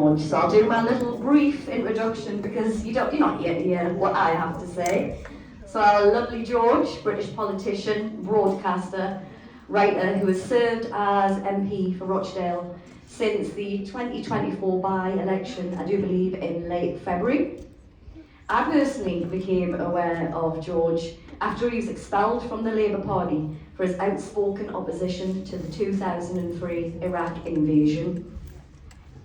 George. So I'll do my little brief introduction because you're not yet hear what I have to say. So our lovely George, British politician, broadcaster, writer who has served as MP for Rochdale since the 2024 by-election, I do believe in late February. I personally became aware of George after he was expelled from the Labour Party for his outspoken opposition to the 2003 Iraq invasion.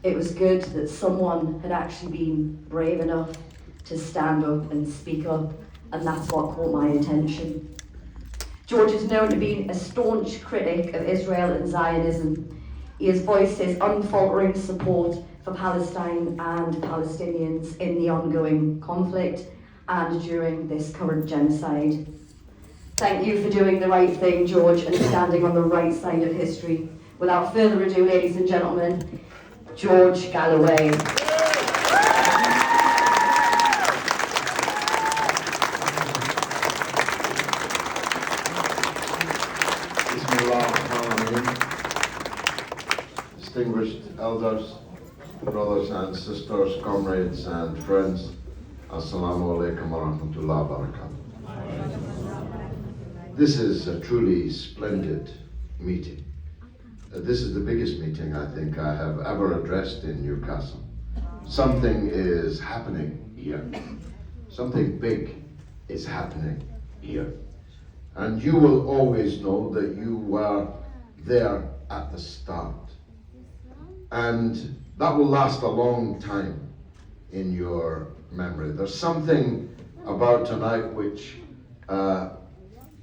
It was good that someone had actually been brave enough to stand up and speak up, and that's what caught my attention. George is known to be a staunch critic of Israel and Zionism. He has voiced his unfaltering support for Palestine and Palestinians in the ongoing conflict and during this current genocide. Thank you for doing the right thing, George, and standing on the right side of history. Without further ado, ladies and gentlemen, George Galloway. Distinguished elders, brothers and sisters, comrades and friends, Assalamu alaikum wa rahmatullahi wa barakatuh. This is a truly splendid meeting. This is the biggest meeting I think I have ever addressed in Newcastle. Something is happening here. Something big is happening here. And you will always know that you were there at the start. And that will last a long time in your memory. There's something about tonight which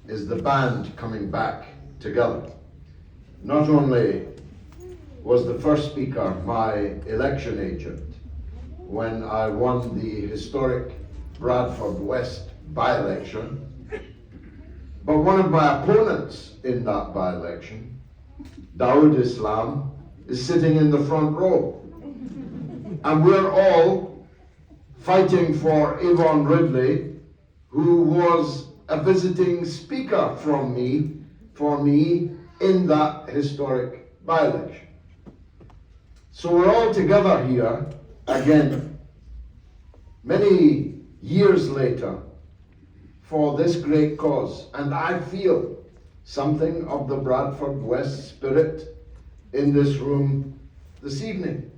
is the band coming back together. Not only was the first speaker my election agent when I won the historic Bradford West by-election, but one of my opponents in that by-election, Dawood Islam, is sitting in the front row. And we're all fighting for Yvonne Ridley, who was a visiting speaker for me in that historic by-election. So we're all together here again, many years later, for this great cause. And I feel something of the Bradford West spirit in this room this evening.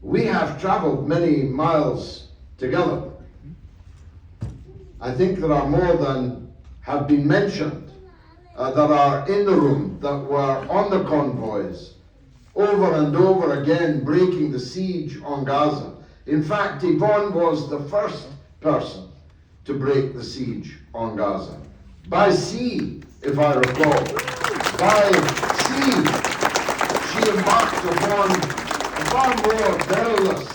We have traveled many miles together. I think there are more than have been mentioned that are in the room that were on the convoys over and over again breaking the siege on Gaza. In fact, Yvonne was the first person to break the siege on Gaza. By sea, if I recall. By sea, she embarked upon a far more perilous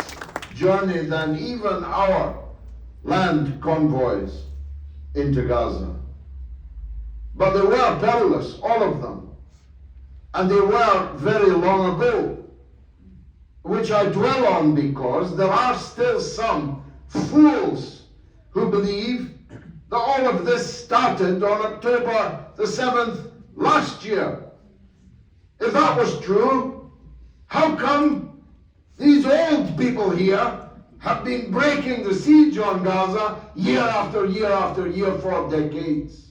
journey than even our land convoys into Gaza. But they were perilous, all of them. And they were very long ago, which I dwell on because there are still some fools who believe that all of this started on October the 7th last year. If that was true, how come these old people here have been breaking the siege on Gaza year after year after year for decades?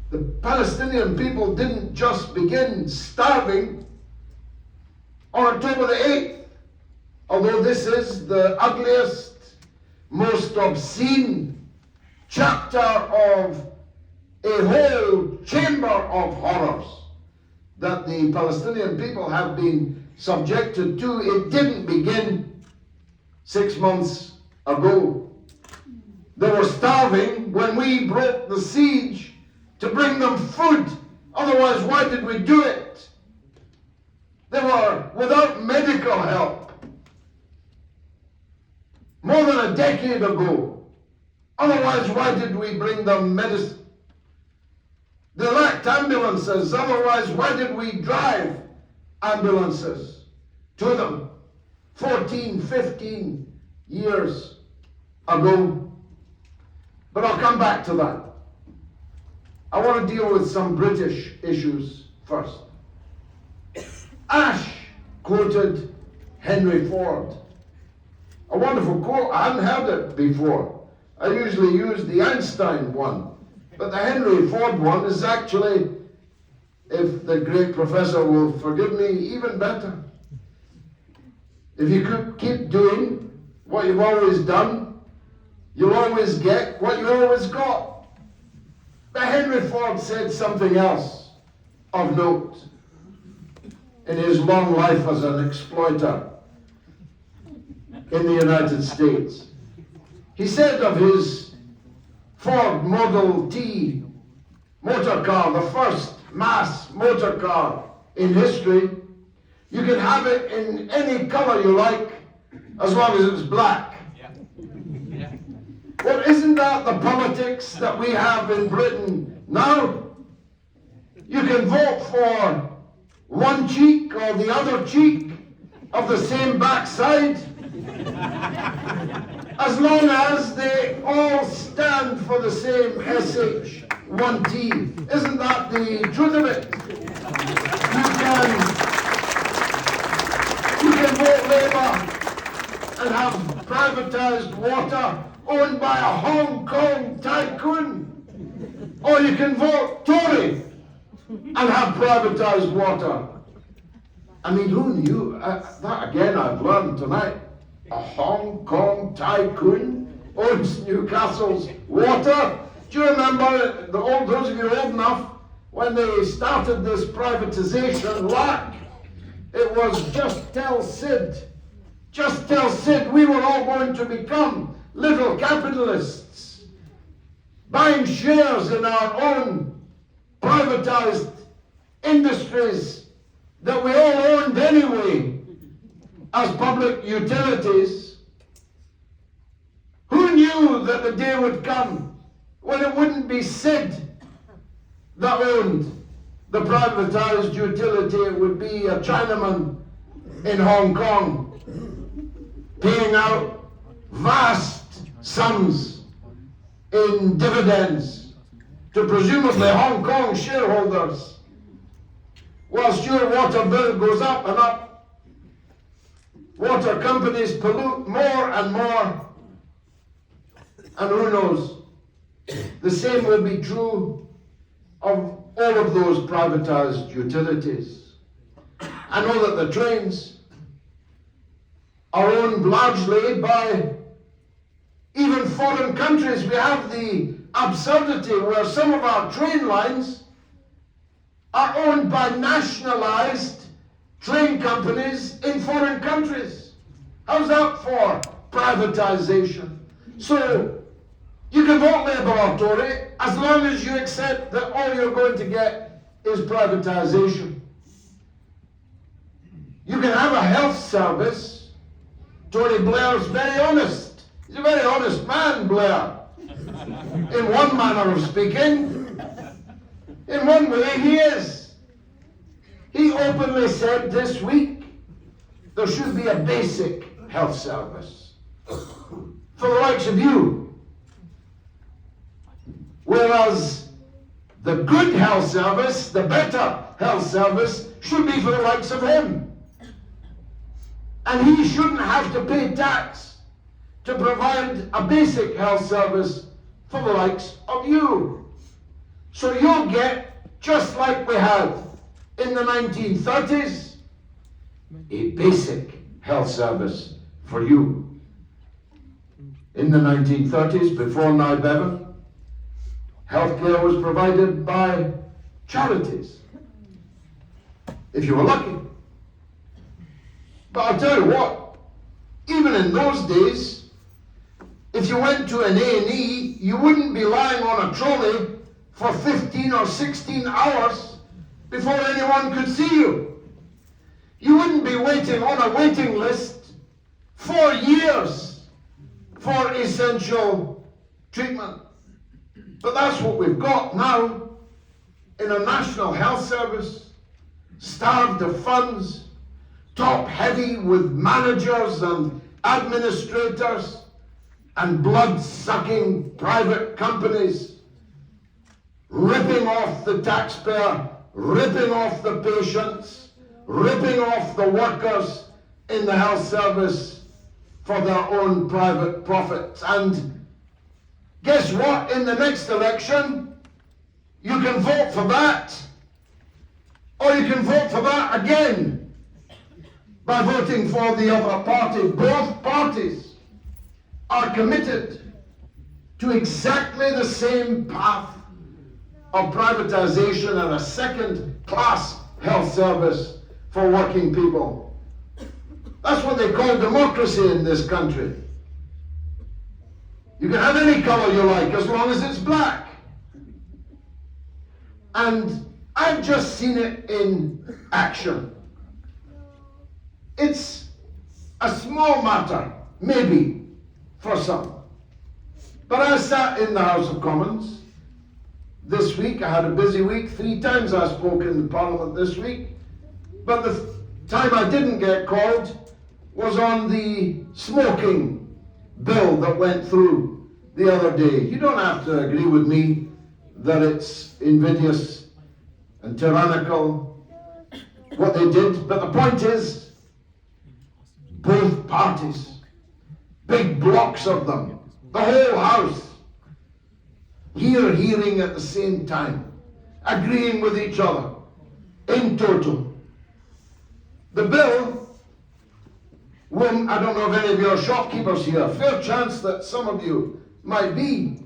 The Palestinian people didn't just begin starving on October the 8th, although this is the ugliest, most obscene chapter of a whole chamber of horrors that the Palestinian people have been subjected to. It didn't begin 6 months ago. They were starving when we broke the siege to bring them food. Otherwise, why did we do it? They were without medical help more than a decade ago. Otherwise, why did we bring them medicine? They lacked ambulances. Otherwise, why did we drive ambulances to them 14, 15 years ago? But I'll come back to that. I want to deal with some British issues first. Ash quoted Henry Ford. A wonderful quote. I hadn't heard it before. I usually use the Einstein one. But the Henry Ford one is actually, if the great professor will forgive me, even better. If you could keep doing what you've always done, you'll always get what you always got. But Henry Ford said something else of note in his long life as an exploiter in the United States. He said of his Ford Model T motor car, the first mass motor car in history, you can have it in any color you like as long as it's black. Yeah. Well, isn't that the politics that we have in Britain now? You can vote for one cheek or the other cheek of the same backside, as long as they all stand for the same SH1T. Isn't that the truth of it? You can vote Labour and have privatized water owned by a Hong Kong tycoon, or you can vote Tory and have privatized water. I mean, who knew? That again I've learned tonight. A Hong Kong tycoon owns Newcastle's water. Do you remember, those of you old enough, when they started this privatization lark? It was just tell Sid. Just tell Sid we were all going to become little capitalists, buying shares in our own privatized industries that we all owned anyway as public utilities. Who knew that the day would come when it wouldn't be Sid that owned the privatized utility? It would be a Chinaman in Hong Kong paying out vast sums in dividends to presumably Hong Kong shareholders, whilst your water bill goes up and up. Water companies pollute more and more, and who knows, the same will be true of all of those privatized utilities. I know that the trains are owned largely by even foreign countries. We have the absurdity where some of our train lines are owned by nationalized train companies in foreign countries. How's that for privatization? So you can vote Labour or Tory as long as you accept that all you're going to get is privatization. You can have a health service. Tony Blair's very honest. He's a very honest man, Blair. In one manner of speaking. In one way, he is. He openly said this week there should be a basic health service for the likes of you. Whereas the good health service, the better health service, should be for the likes of him. And he shouldn't have to pay tax to provide a basic health service for the likes of you. So you'll get, just like we had in the 1930s, a basic health service for you. In the 1930s, before Nye Bevan, healthcare was provided by charities, if you were lucky. But I'll tell you what, even in those days, if you went to an A&E, you wouldn't be lying on a trolley for 15 or 16 hours before anyone could see you. You wouldn't be waiting on a waiting list for years for essential treatment. But that's what we've got now in a national health service, starved of funds, top heavy with managers and administrators and blood-sucking private companies ripping off the taxpayer, ripping off the patients, ripping off the workers in the health service for their own private profits. And guess what? In the next election, you can vote for that, or you can vote for that again by voting for the other party. Both parties are committed to exactly the same path of privatization and a second-class health service for working people. That's what they call democracy in this country. You can have any color you like as long as it's black. And I've just seen it in action. It's a small matter, maybe, for some. But I sat in the House of Commons this week. I had a busy week. 3 times I spoke in the Parliament this week. But the time I didn't get called was on the smoking bill that went through the other day. You don't have to agree with me that it's invidious and tyrannical what they did, but the point is, both parties, big blocks of them, the whole House, hearing at the same time, agreeing with each other in total. The bill, when, I don't know if any of you are shopkeepers here, fair chance that some of you might be.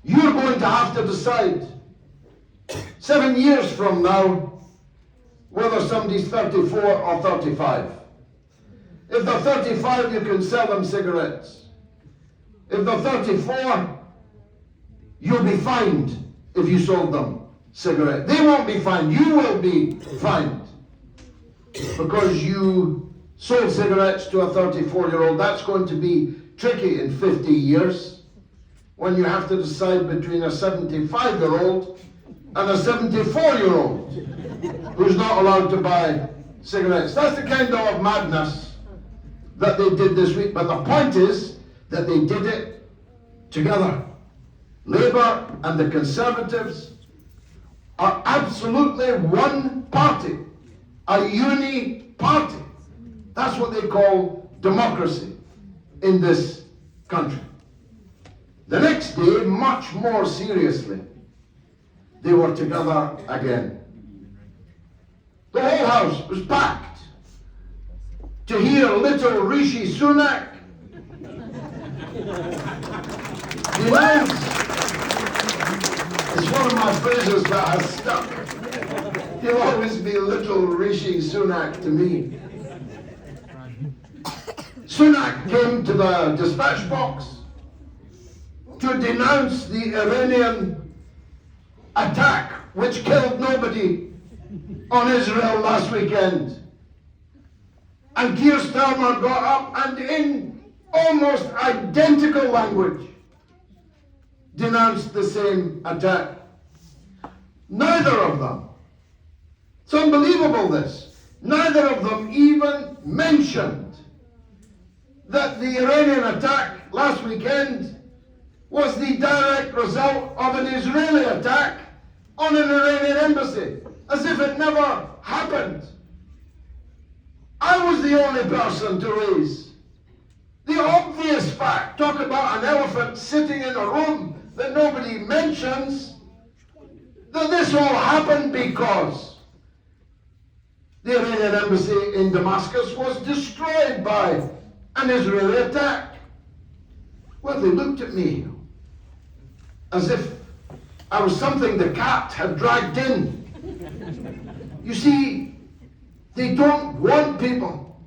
You're going to have to decide 7 years from now whether somebody's 34 or 35. If they're 35, you can sell them cigarettes. If they're 34, you'll be fined if you sold them cigarettes. They won't be fined, you will be fined because you sold cigarettes to a 34-year-old. That's going to be tricky in 50 years when you have to decide between a 75-year-old and a 74-year-old who's not allowed to buy cigarettes. That's the kind of madness that they did this week. But the point is that they did it together. Labour and the Conservatives are absolutely one party, a uni-party. That's what they call democracy in this country. The next day, much more seriously, they were together again. The whole House was packed to hear little Rishi Sunak denounce. It's one of my phrases that has stuck. He'll always be little Rishi Sunak to me. Sunak came to the dispatch box to denounce the Iranian attack which killed nobody on Israel last weekend. And Keir Starmer got up and in almost identical language denounced the same attack. Neither of them, it's unbelievable this, neither of them even mentioned that the Iranian attack last weekend was the direct result of an Israeli attack on an Iranian embassy, as if it never happened. I was the only person to raise the obvious fact, talk about an elephant sitting in a room that nobody mentions, that this all happened because the Iranian embassy in Damascus was destroyed by an Israeli attack. Well, they looked at me as if I was something the cat had dragged in. You see, they don't want people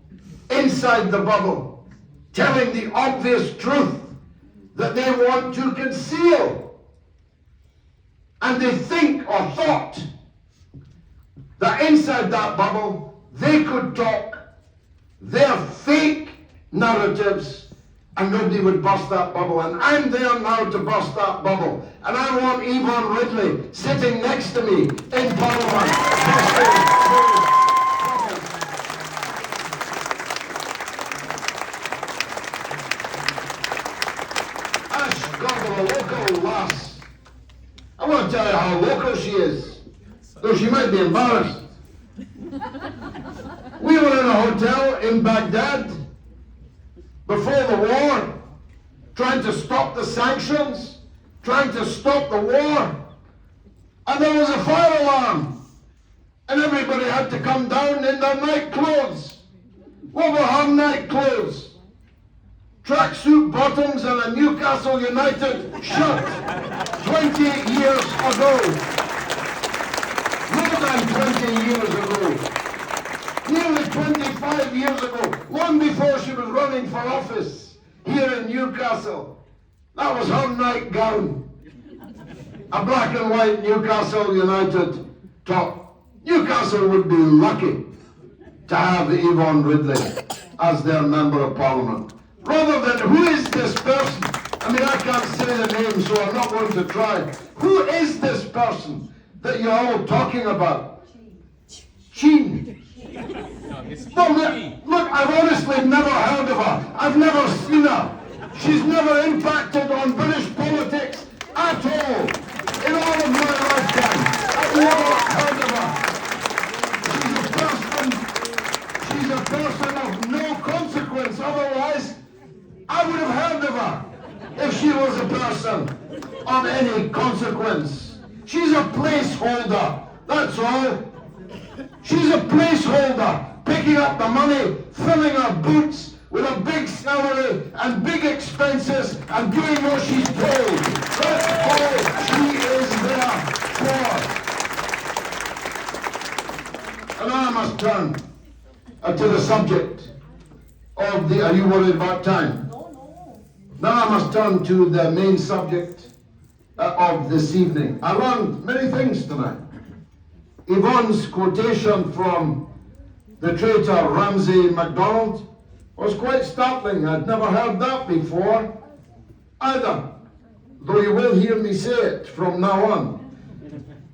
inside the bubble telling the obvious truth that they want to conceal. And they think or thought that inside that bubble they could talk their fake narratives and nobody would burst that bubble. And I'm there now to burst that bubble. And I want Yvonne Ridley sitting next to me in Parliament. Ash Goggle, a local lass. I want to tell you how local she is, though she might be embarrassed. We were in a hotel in Baghdad before the war, trying to stop the sanctions, trying to stop the war, and there was a fire alarm, and everybody had to come down in their night clothes. What were her night clothes? Tracksuit bottoms and a Newcastle United shirt 20 years ago. More than 20 years ago. Nearly 25 years ago. Long before she was running for office here in Newcastle. That was her nightgown. A black and white Newcastle United top. Newcastle would be lucky to have Yvonne Ridley as their Member of Parliament. Rather than, who is this person? I mean, I can't say the name, so I'm not going to try. Who is this person that you're all talking about? Tyne. Look, I've honestly never heard of her. I've never seen her. She's never impacted on British politics at all. In all of my lifetime, I've never heard of her. She's a person of no consequence. Otherwise, I would have heard of her if she was a person of any consequence. She's a placeholder, that's all. She's a placeholder, picking up the money, filling her boots with a big salary and big expenses and doing what she's told. That's all she is there for. And now I must turn to the subject of the, are you worried about time? Now I must turn to the main subject of this evening. I learned many things tonight. Yvonne's quotation from the traitor Ramsay MacDonald was quite startling. I'd never heard that before either, though you will hear me say it from now on.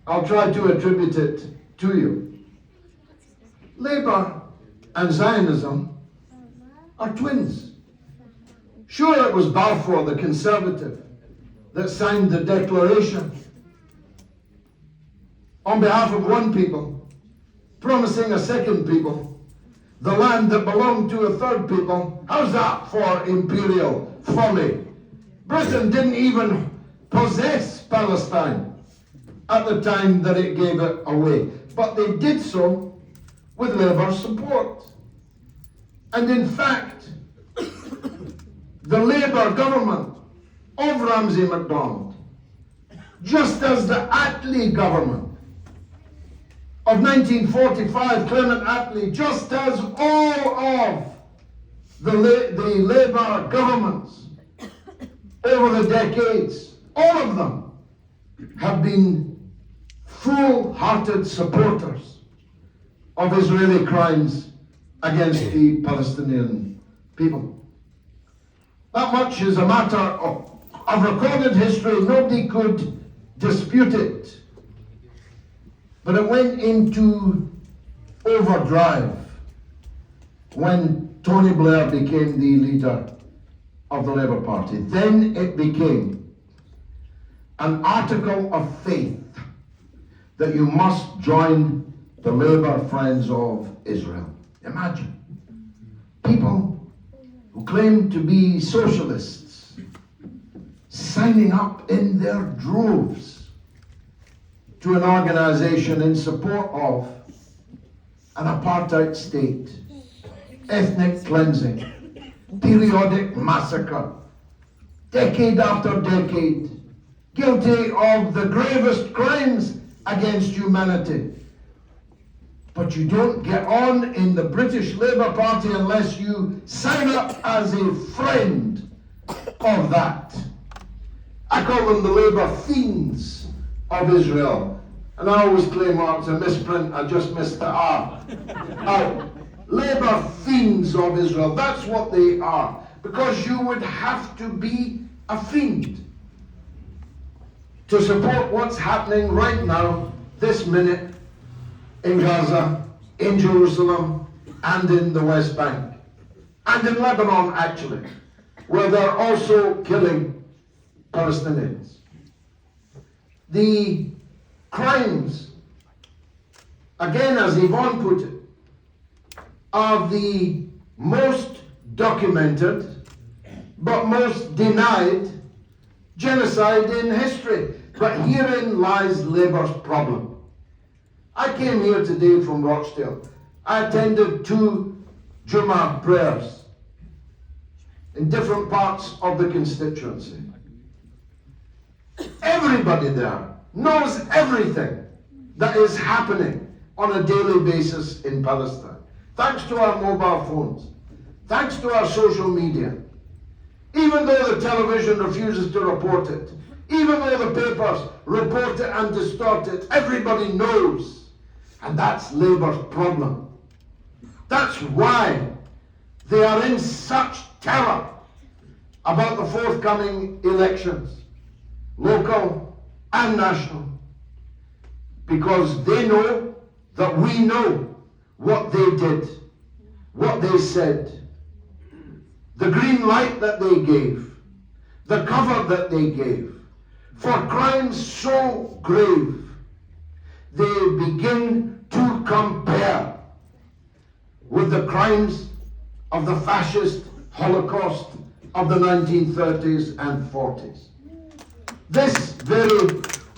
I'll try to attribute it to you. Labour and Zionism are twins. Sure, it was Balfour, the Conservative, that signed the Declaration on behalf of one people, promising a second people the land that belonged to a third people. How's that for imperial folly? Britain didn't even possess Palestine at the time that it gave it away, but they did so with Labour support. And in fact, the Labour government of Ramsay MacDonald, just as the Attlee government of 1945, Clement Attlee, just as all of the Labour governments over the decades, all of them have been full-hearted supporters of Israeli crimes against the Palestinian people. That much is a matter of recorded history. Nobody could dispute it. But it went into overdrive when Tony Blair became the leader of the Labour Party. Then it became an article of faith that you must join the Labour Friends of Israel. Imagine. People who claim to be socialists signing up in their droves to an organization in support of an apartheid state, ethnic cleansing, periodic massacre, decade after decade, guilty of the gravest crimes against humanity. But you don't get on in the British Labour Party unless you sign up as a friend of that. I call them the Labour fiends of Israel. And I always claim, oh, it's a misprint, I just missed the R. Labour fiends of Israel, that's what they are. Because you would have to be a fiend to support what's happening right now, this minute, in Gaza, in Jerusalem, and in the West Bank. And in Lebanon, actually, where they're also killing Palestinians. The crimes, again, as Yvonne put it, of the most documented but most denied genocide in history. But herein lies Labour's problem. I came here today from Rochdale. I attended 2 Jummah prayers in different parts of the constituency. Everybody there knows everything that is happening on a daily basis in Palestine. Thanks to our mobile phones, thanks to our social media. Even though the television refuses to report it, even though the papers report it and distort it, everybody knows. And that's Labour's problem. That's why they are in such terror about the forthcoming elections, local and national, because they know that we know what they did, what they said, the green light that they gave, the cover that they gave, for crimes so grave, they begin to compare with the crimes of the fascist Holocaust of the 1930s and 40s. This very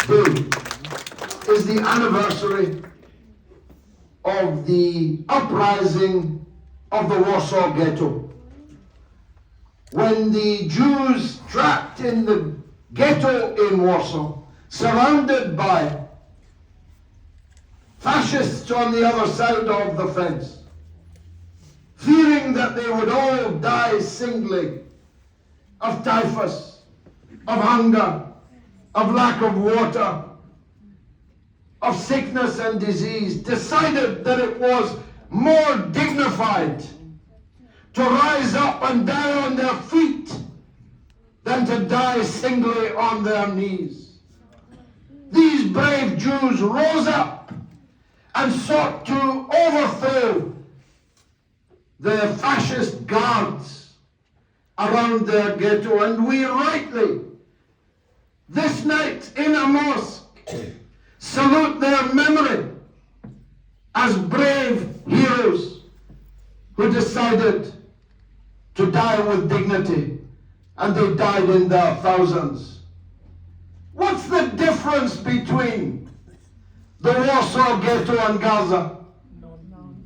day is the anniversary of the uprising of the Warsaw Ghetto, when the Jews trapped in the ghetto in Warsaw, surrounded by fascists on the other side of the fence, fearing that they would all die singly of typhus, of hunger, of lack of water, of sickness and disease, decided that it was more dignified to rise up and die on their feet than to die singly on their knees. These brave Jews rose up and sought to overthrow the fascist guards around their ghetto, and we rightly, this night in a mosque, salute their memory as brave heroes who decided to die with dignity, and they died in their thousands. What's the difference between the Warsaw Ghetto and Gaza?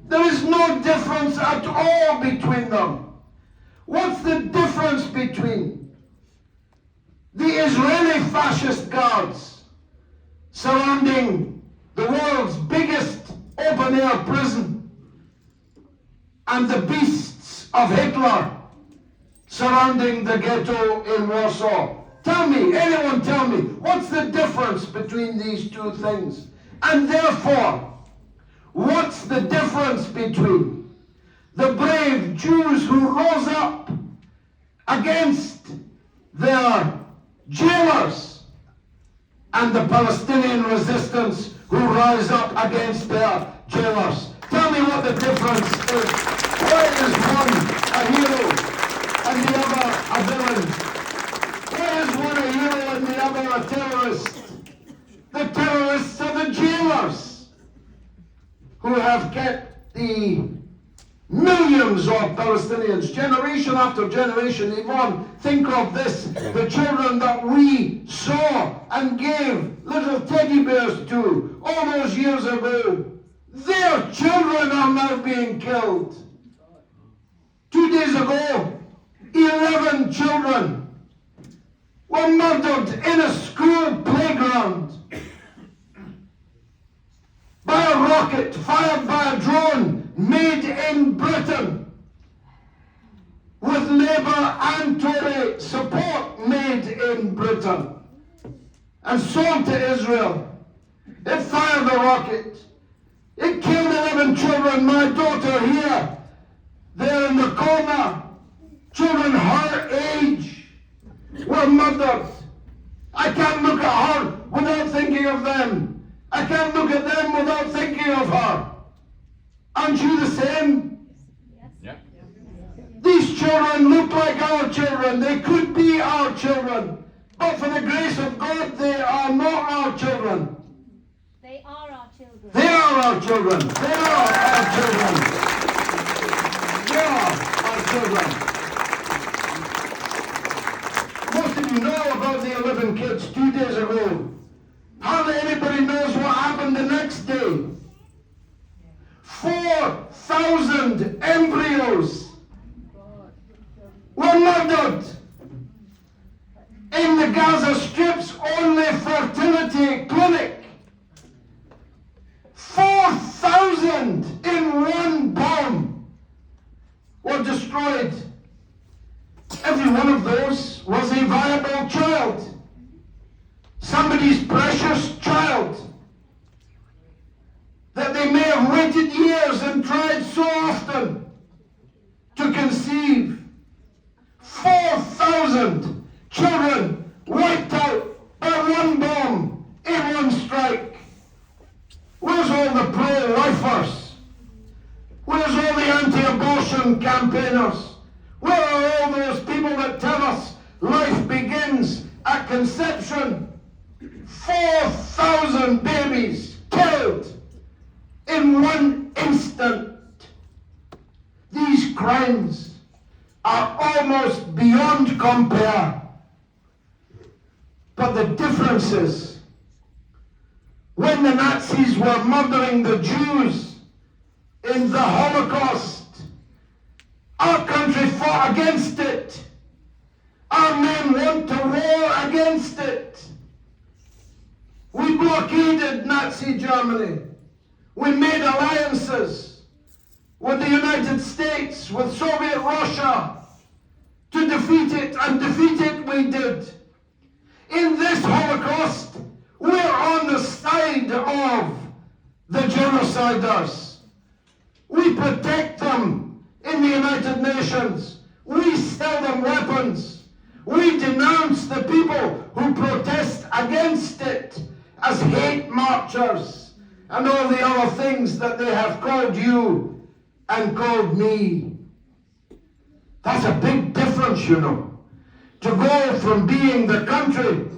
There is no difference at all between them. What's the difference between the Israeli fascist guards surrounding the world's biggest open-air prison and the beasts of Hitler surrounding the ghetto in Warsaw? Tell me, anyone tell me, what's the difference between these two things? And therefore, what's the difference between the brave Jews who rose up against their jailers and the Palestinian resistance who rise up against their jailers? Tell me what the difference is. Why is one a hero and the other a villain? Why is one a hero and the other a terrorist? The terrorists are the jailers who have kept the millions of Palestinians, generation after generation. Yvonne, think of this, the children that we saw and gave little teddy bears to all those years ago. Their children are now being killed. 2 days ago, 11 children were murdered in a school playground by a rocket fired by a drone made in Britain with Labour and Tory support, made in Britain and sold to Israel. It fired the rocket. It killed 11 children. My daughter here, there in the corner, children her age were murdered. I can't look at her without thinking of them. I can't look at them without thinking of her. Aren't you the same? Yeah. These children look like our children. They could be our children. But for the grace of God, they are not our children. They are our children. They are our children. They are our children. our children. Most of you know about the 11 kids 2 days ago. Hardly anybody knows what happened the next day. 4,000 embryos were murdered in the Gaza Strip's only fertility clinic. 4,000 in one bomb were destroyed. Every one of those was a viable child. Somebody's precious child that they may have waited years and tried so often to conceive. 4,000 children wiped out by one bomb in one strike. Where's all the pro-lifers? Where's all the anti-abortion campaigners? Where are all those people that tell us life begins at conception? 4,000 babies killed in one instant. These crimes are almost beyond compare. But the difference is, when the Nazis were murdering the Jews in the Holocaust, our country fought against it. Our men went to war against it. We blockaded Nazi Germany. We made alliances with the United States, with Soviet Russia, to defeat it, and defeat it we did. In this Holocaust, we're on the side of the genociders. We protect them in the United Nations. We sell them weapons. We denounce the people who protest against it as hate marchers and all the other things that they have called you and called me. That's a big difference, you know. To go from being the country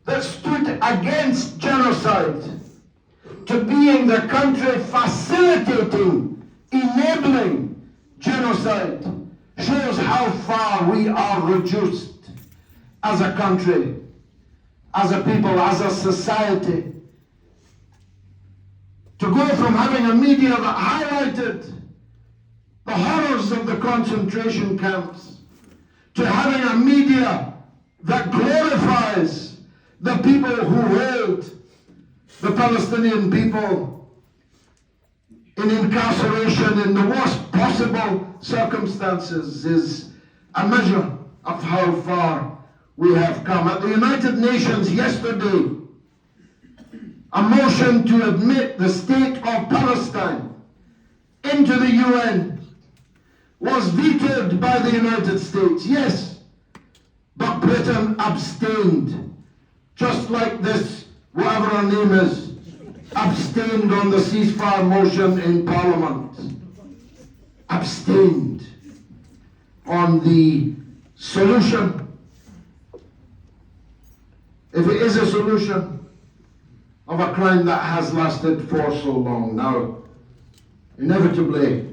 that stood against genocide to being the country facilitating, enabling genocide shows how far we are reduced as a country, as a people, as a society. To go from having a media that highlighted the horrors of the concentration camps to having a media that glorifies the people who held the Palestinian people in incarceration in the worst possible circumstances is a measure of how far we have come. At the United Nations yesterday, a motion to admit the state of Palestine into the UN was vetoed by the United States. Yes, but Britain abstained, just like this, whatever her name is, abstained on the ceasefire motion in Parliament. Abstained on the solution. If it is a solution of a crime that has lasted for so long now, inevitably,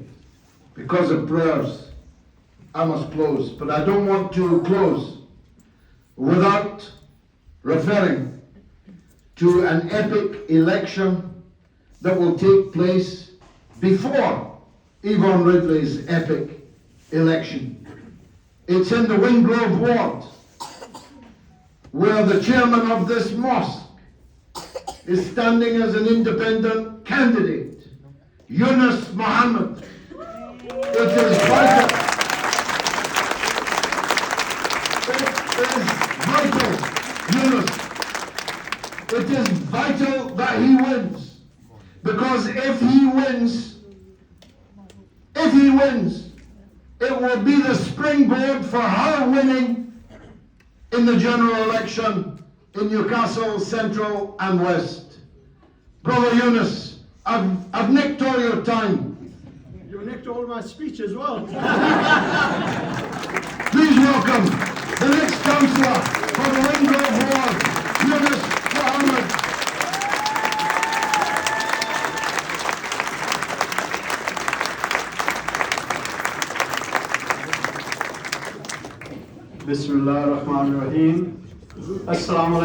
because of prayers, I must close. But I don't want to close without referring to an epic election that will take place before Yvonne Ridley's epic election. It's in the Wingrove ward, where the chairman of this mosque is standing as an independent candidate, Yunus Muhammad. It is vital. It is vital, Yunus. It is vital that he wins, because if he wins, it will be the springboard for her winning in the general election in Newcastle Central and West. Brother Yunus, I've nicked all your time. You nicked all my speech as well. Please welcome the next councillor for the Wingrove ward, Yunus Muhammad. Bismillah ar-Rahman ar-Rahim. Assalamu alaikum.